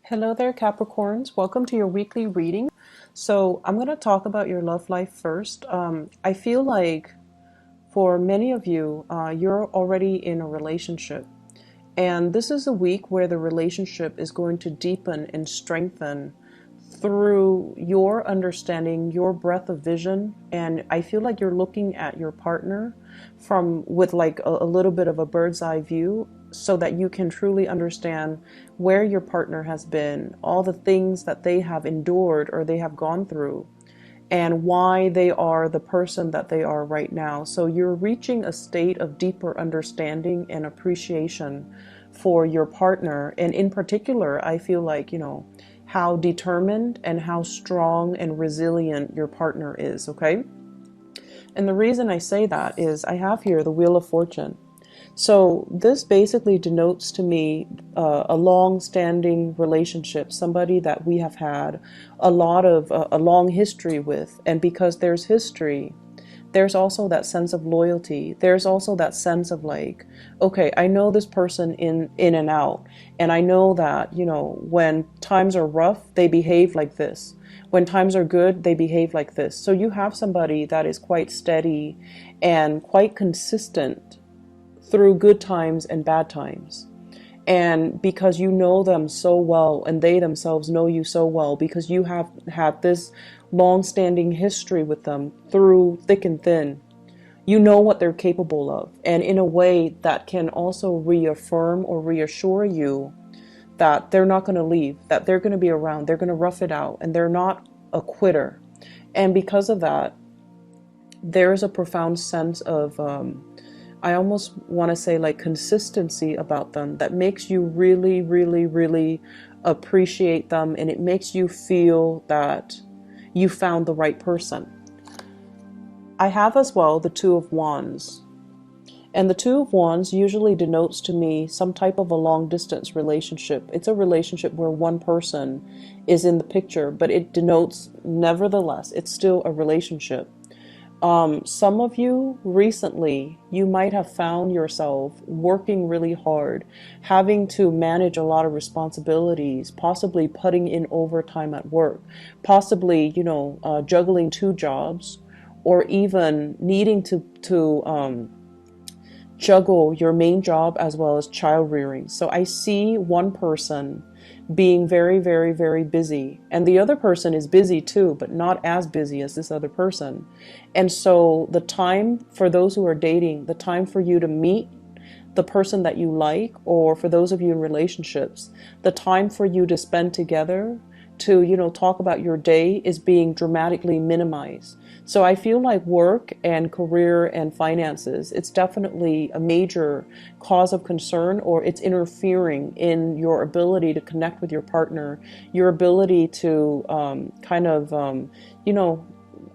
Hello there, Capricorns. Welcome to your weekly reading. So, I'm going to talk about your love life first. I feel like for many of you, you're already in a relationship. And this is a week where the relationship is going to deepen and strengthen through your understanding, your breadth of vision. And I feel like you're looking at your partner from with like a little bit of a bird's eye view so that you can truly understand where your partner has been, all the things that they have endured or they have gone through, and why they are the person that they are right now. So you're reaching a state of deeper understanding and appreciation for your partner. And in particular, I feel like, how determined and how strong and resilient your partner is, okay? And the reason I say that is I have here the Wheel of Fortune. So this basically denotes to me a long-standing relationship, somebody that we have had a long history with. And because there's history, there's also that sense of loyalty. There's also that sense of like, okay, I know this person in and out, and I know that, when times are rough, they behave like this. When times are good, they behave like this. So you have somebody that is quite steady and quite consistent through good times and bad times. And because you know them so well and they themselves know you so well, because you have had this long-standing history with them through thick and thin, you know what they're capable of. And in a way that can also reaffirm or reassure you that they're not going to leave, that they're going to be around, they're going to rough it out, and they're not a quitter. And because of that, there's a profound sense of I almost want to say like consistency about them that makes you really, really, really appreciate them, and it makes you feel that you found the right person. I have as well the Two of Wands. And the Two of Wands usually denotes to me some type of a long distance relationship. It's a relationship where one person is in the picture, but it denotes, nevertheless, it's still a relationship. Some of you recently, you might have found yourself working really hard, having to manage a lot of responsibilities, possibly putting in overtime at work, possibly, juggling two jobs, or even needing to juggle your main job as well as child rearing. So I see one person being very, very, very busy, and the other person is busy too, but not as busy as this other person. And so the time for those who are dating, the time for you to meet the person that you like, or for those of you in relationships, the time for you to spend together to, talk about your day is being dramatically minimized. So I feel like work and career and finances, it's definitely a major cause of concern, or it's interfering in your ability to connect with your partner, your ability to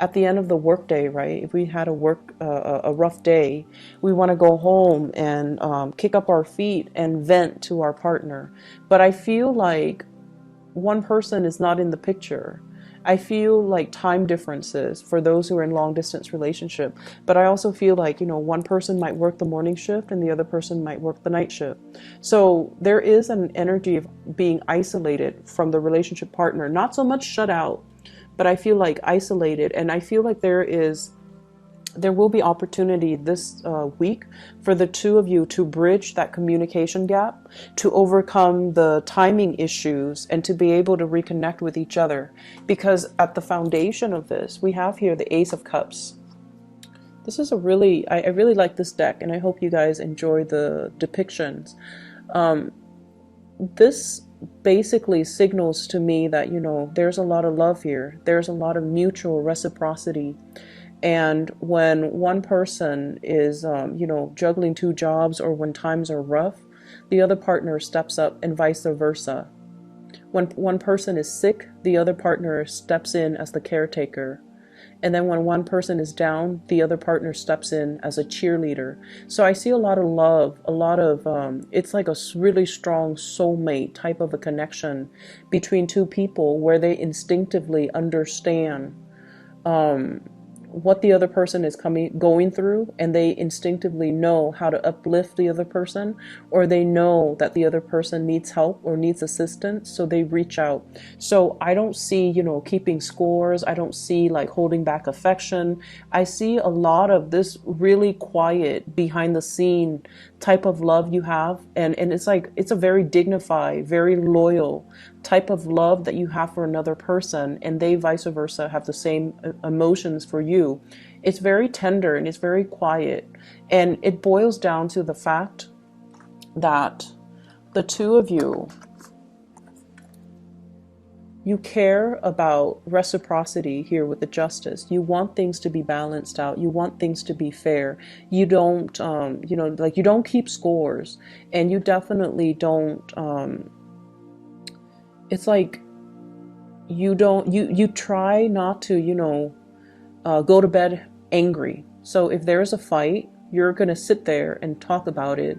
at the end of the workday, right? If we had a rough day, we want to go home and kick up our feet and vent to our partner. But I feel like one person is not in the picture. I feel like time differences for those who are in long distance relationship, but I also feel like, one person might work the morning shift and the other person might work the night shift. So there is an energy of being isolated from the relationship partner, not so much shut out, but I feel like isolated. And I feel like there will be opportunity this week for the two of you to bridge that communication gap, to overcome the timing issues, and to be able to reconnect with each other. Because at the foundation of this, we have here the Ace of Cups. This is I really like this deck, and I hope you guys enjoy the depictions. This basically signals to me that, there's a lot of love here. There's a lot of mutual reciprocity. And when one person is, juggling two jobs, or when times are rough, the other partner steps up, and vice versa. When one person is sick, the other partner steps in as the caretaker. And then when one person is down, the other partner steps in as a cheerleader. So I see a lot of love, a lot of, it's like a really strong soulmate type of a connection between two people where they instinctively understand what the other person is going through, and they instinctively know how to uplift the other person, or they know that the other person needs help or needs assistance, so they reach out. So I don't see, keeping scores. I don't see like holding back affection. I see a lot of this really quiet behind the scene type of love you have, and it's like it's a very dignified, very loyal type of love that you have for another person, and they vice versa have the same emotions for you. It's very tender and it's very quiet, and it boils down to the fact that the two of you care about reciprocity here with the justice. You want things to be balanced out. You want things to be fair. You don't, like you don't keep scores, and you definitely don't. It's like you don't. You try not to, go to bed angry. So if there's a fight, you're gonna sit there and talk about it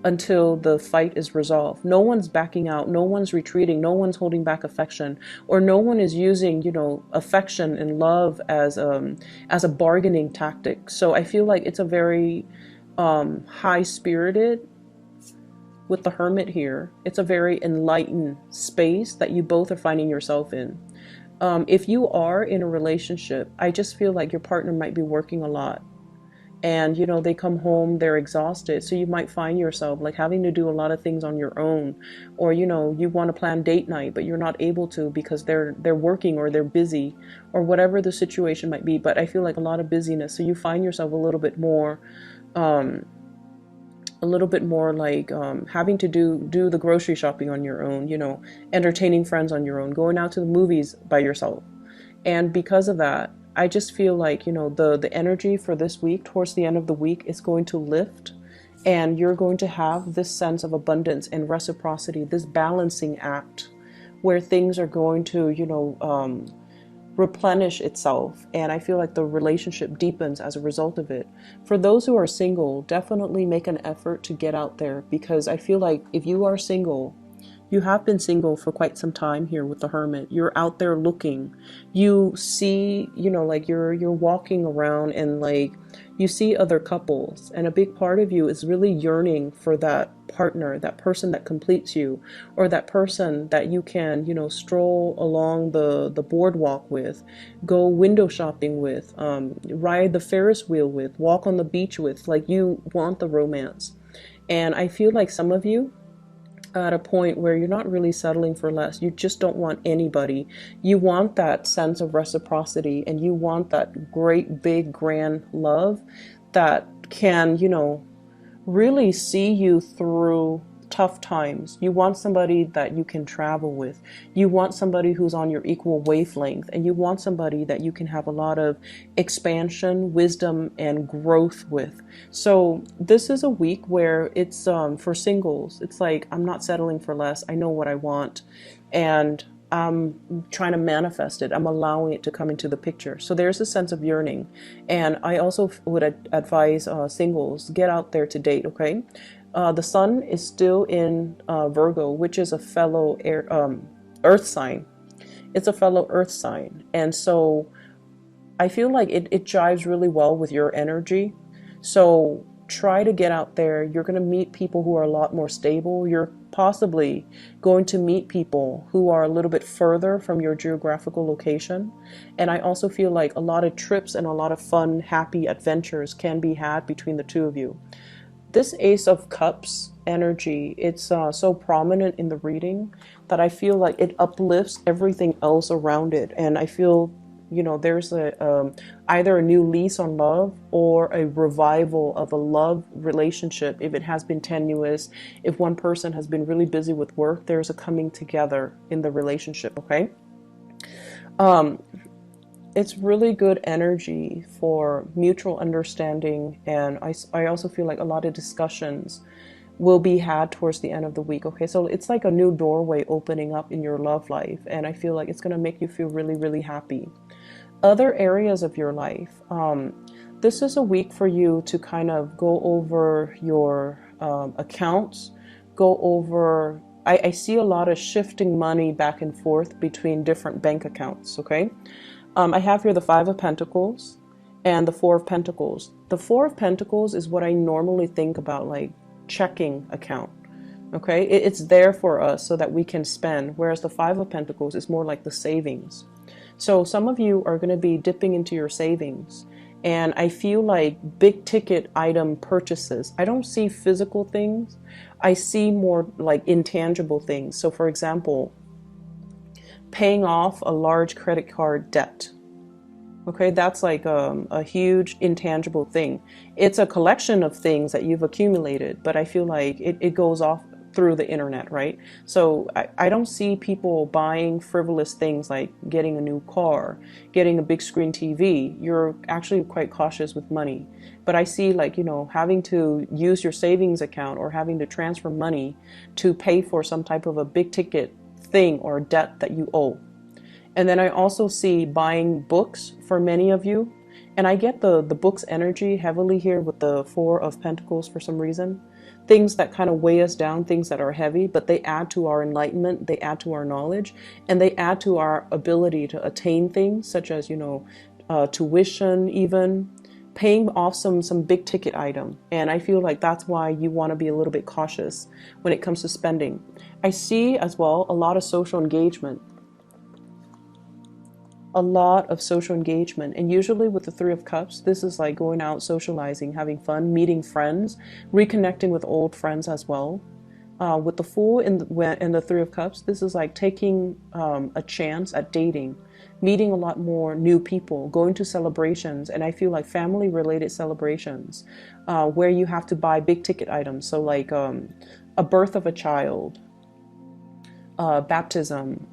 until the fight is resolved. No one's backing out, no one's retreating, no one's holding back affection, or no one is using, affection and love as a bargaining tactic. So I feel like it's a very high spirited with the Hermit here. It's a very enlightened space that you both are finding yourself in. If you are in a relationship, I just feel like your partner might be working a lot, and they come home, they're exhausted, so you might find yourself like having to do a lot of things on your own, or you want to plan date night but you're not able to because they're working or they're busy, or whatever the situation might be. But I feel like a lot of busyness, so you find yourself a little bit more like having to do the grocery shopping on your own, entertaining friends on your own, going out to the movies by yourself. And because of that, I just feel like, the energy for this week, towards the end of the week, is going to lift, and you're going to have this sense of abundance and reciprocity, this balancing act where things are going to, replenish itself. And I feel like the relationship deepens as a result of it. For those who are single, definitely make an effort to get out there, because I feel like if you are single, you have been single for quite some time here with the Hermit. You're out there looking. You see, like you're walking around, and like you see other couples, and a big part of you is really yearning for that partner, that person that completes you, or that person that you can, stroll along the boardwalk with, go window shopping with, ride the Ferris wheel with, walk on the beach with. Like, you want the romance. And I feel like some of you at a point where you're not really settling for less. You just don't want anybody. You want that sense of reciprocity, and you want that great, big, grand love that can, really see you through tough times. You want somebody that you can travel with. You want somebody who's on your equal wavelength, and you want somebody that you can have a lot of expansion, wisdom, and growth with. So this is a week where it's for singles. It's like, I'm not settling for less. I know what I want, and I'm trying to manifest it. I'm allowing it to come into the picture. So there's a sense of yearning. And I also would advise singles, get out there to date, okay? The sun is still in Virgo, which is a fellow earth sign. It's a fellow earth sign. And so I feel like it jives really well with your energy. So try to get out there. You're going to meet people who are a lot more stable. You're possibly going to meet people who are a little bit further from your geographical location. And I also feel like a lot of trips and a lot of fun, happy adventures can be had between the two of you. This Ace of Cups energy, it's so prominent in the reading that I feel like it uplifts everything else around it. And I feel, there's either a new lease on love, or a revival of a love relationship. If it has been tenuous, if one person has been really busy with work, there's a coming together in the relationship, okay? It's really good energy for mutual understanding, and I also feel like a lot of discussions will be had towards the end of the week. Okay, so it's like a new doorway opening up in your love life, and I feel like it's going to make you feel really, really happy. Other areas of your life, this is a week for you to kind of go over your accounts, go over, I see a lot of shifting money back and forth between different bank accounts, okay? I have here the Five of Pentacles, and the Four of Pentacles. The Four of Pentacles is what I normally think about, like checking account. Okay, it's there for us so that we can spend, whereas the Five of Pentacles is more like the savings. So some of you are going to be dipping into your savings, and I feel like big ticket item purchases. I don't see physical things. I see more like intangible things. So for example, paying off a large credit card debt. Okay, that's like a huge intangible thing. It's a collection of things that you've accumulated, but I feel like it goes off through the internet, right? So I don't see people buying frivolous things like getting a new car, getting a big screen TV. You're actually quite cautious with money. But I see, like, you know, having to use your savings account or having to transfer money to pay for some type of a big ticket thing or debt that you owe. And then I also see buying books for many of you. And I get the books energy heavily here with the Four of Pentacles for some reason. Things that kind of weigh us down, things that are heavy, but they add to our enlightenment, they add to our knowledge, and they add to our ability to attain things such as, you know, tuition, even paying off some big ticket item. And I feel like that's why you want to be a little bit cautious when it comes to spending. I see as well a lot of social engagement. A lot of social engagement, and usually with the Three of Cups, this is like going out, socializing, having fun, meeting friends, reconnecting with old friends as well. With the Fool and the Three of Cups, this is like taking a chance at dating, meeting a lot more new people, going to celebrations, and I feel like family related celebrations where you have to buy big ticket items. So like a birth of a child, baptism,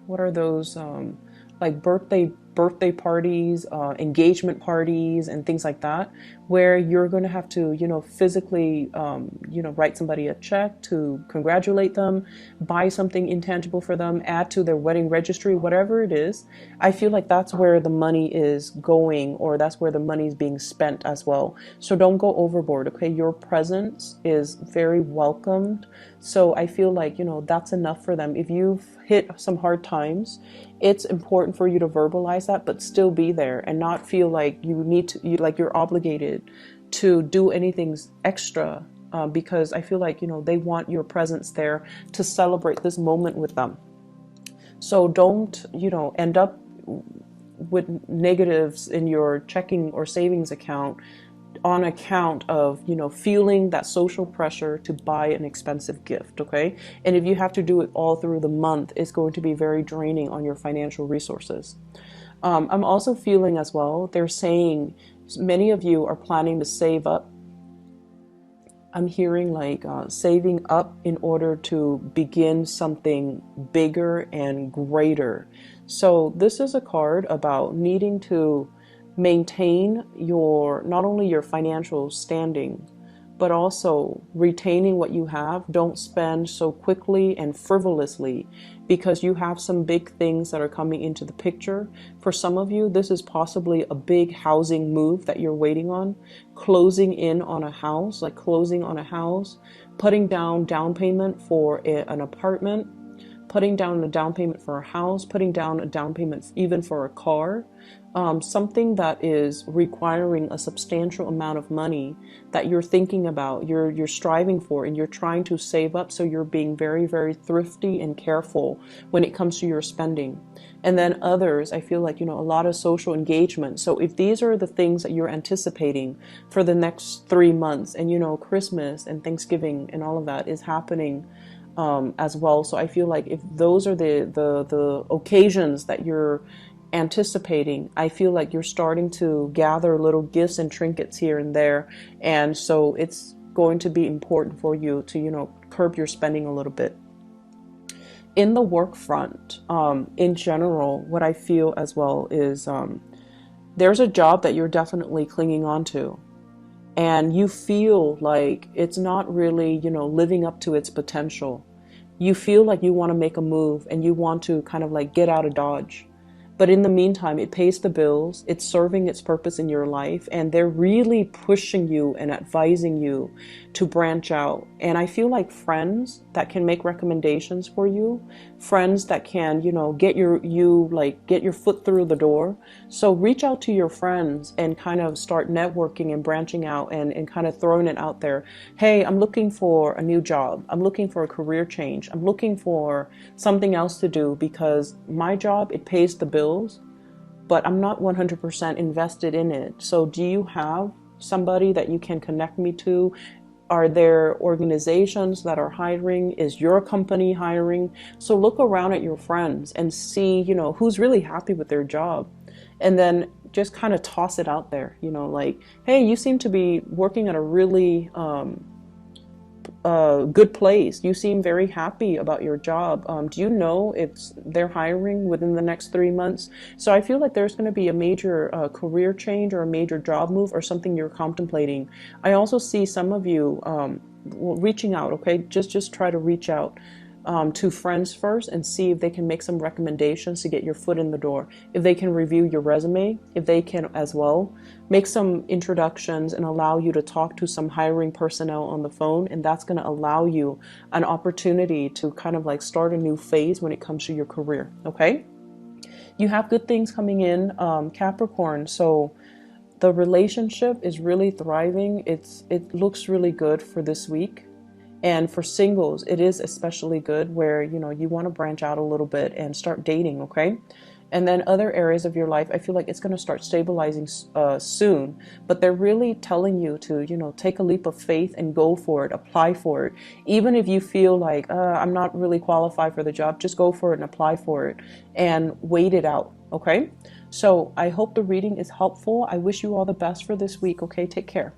what are those? Like birthday parties, engagement parties, and things like that, where you're going to have to, you know, physically, you know, write somebody a check to congratulate them, buy something intangible for them, add to their wedding registry, whatever it is. I feel like that's where the money is going, or that's where the money is being spent as well. So don't go overboard, okay? Your presence is very welcomed. So I feel like, you know, that's enough for them. If you've hit some hard times, it's important for you to verbalize that, but still be there and not feel like you need to, like you're obligated to do anything extra, because I feel like, you know, they want your presence there to celebrate this moment with them. So don't, you know, end up with negatives in your checking or savings account on account of, you know, feeling that social pressure to buy an expensive gift, okay? And if you have to do it all through the month, it's going to be very draining on your financial resources. I'm also feeling as well, they're saying many of you are planning to save up. I'm hearing like saving up in order to begin something bigger and greater. So this is a card about needing to maintain your, not only your financial standing, but also retaining what you have. Don't spend so quickly and frivolously, because you have some big things that are coming into the picture. For some of you, this is possibly a big housing move that you're waiting on, closing in on a house, like closing on a house, putting down payment for an apartment, putting down a down payment for a house, putting down a down payment even for a car. Something that is requiring a substantial amount of money that you're thinking about, you're striving for, and you're trying to save up. So you're being very, very thrifty and careful when it comes to your spending. And then others, I feel like, you know, a lot of social engagement. So if these are the things that you're anticipating for the next 3 months, and, you know, Christmas and Thanksgiving and all of that is happening as well. So I feel like if those are the occasions that you're anticipating, I feel like you're starting to gather little gifts and trinkets here and there. And so it's going to be important for you to, you know, curb your spending a little bit. In the work front, in general, what I feel as well is there's a job that you're definitely clinging on to, and you feel like it's not really, you know, living up to its potential. You feel like you want to make a move and you want to kind of like get out of Dodge. But in the meantime, it pays the bills, it's serving its purpose in your life, and they're really pushing you and advising you to branch out. And I feel like friends that can make recommendations for you, friends that can, get get your foot through the door. So reach out to your friends and kind of start networking and branching out and kind of throwing it out there. Hey, I'm looking for a new job. I'm looking for a career change. I'm looking for something else to do because my job, it pays the bills, but I'm not 100% invested in it. So do you have somebody that you can connect me to? Are there organizations that are hiring? Is your company hiring? So look around at your friends and see, who's really happy with their job. And then just kind of toss it out there, like, hey, you seem to be working at a really good place. You seem very happy about your job. Do you know if they're hiring within the next 3 months? So I feel like there's going to be a major career change or a major job move or something you're contemplating. I also see some of you reaching out. Okay, just try to reach out to friends first and see if they can make some recommendations to get your foot in the door. If they can review your resume, if they can as well make some introductions and allow you to talk to some hiring personnel on the phone, and that's going to allow you an opportunity to kind of like start a new phase when it comes to your career. Okay, you have good things coming in, Capricorn. So the relationship is really thriving. It looks really good for this week. And for singles, it is especially good where, you want to branch out a little bit and start dating, okay? And then other areas of your life, I feel like it's going to start stabilizing soon. But they're really telling you to, take a leap of faith and go for it, apply for it. Even if you feel like, I'm not really qualified for the job, just go for it and apply for it and wait it out, okay? So I hope the reading is helpful. I wish you all the best for this week, okay? Take care.